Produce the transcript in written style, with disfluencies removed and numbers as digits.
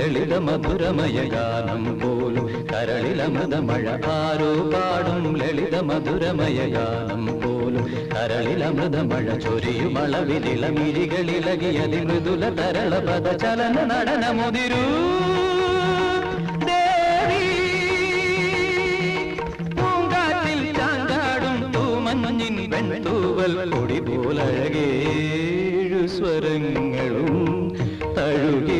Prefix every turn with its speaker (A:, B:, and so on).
A: ലളിത മധുരമയ ഗാനം പോലും കരളിലമൃതമഴ ആരോ പാടും ലളിത മധുരമയ ഗാനം പോലും കരളിലമൃതമഴ ചൊരിയുമളവിനിളമിഴികളിലകിയതി മൃദുല തരള പദ ചലന നടനമുതിരൂ ദേവി പൂങ്കാറ്റിൽ ചാഞ്ചാടും തൂമഞ്ഞിൻ വെൺതൂവൽ കൊടി പോലഴകേഴു സ്വരങ്ങളും തഴുകി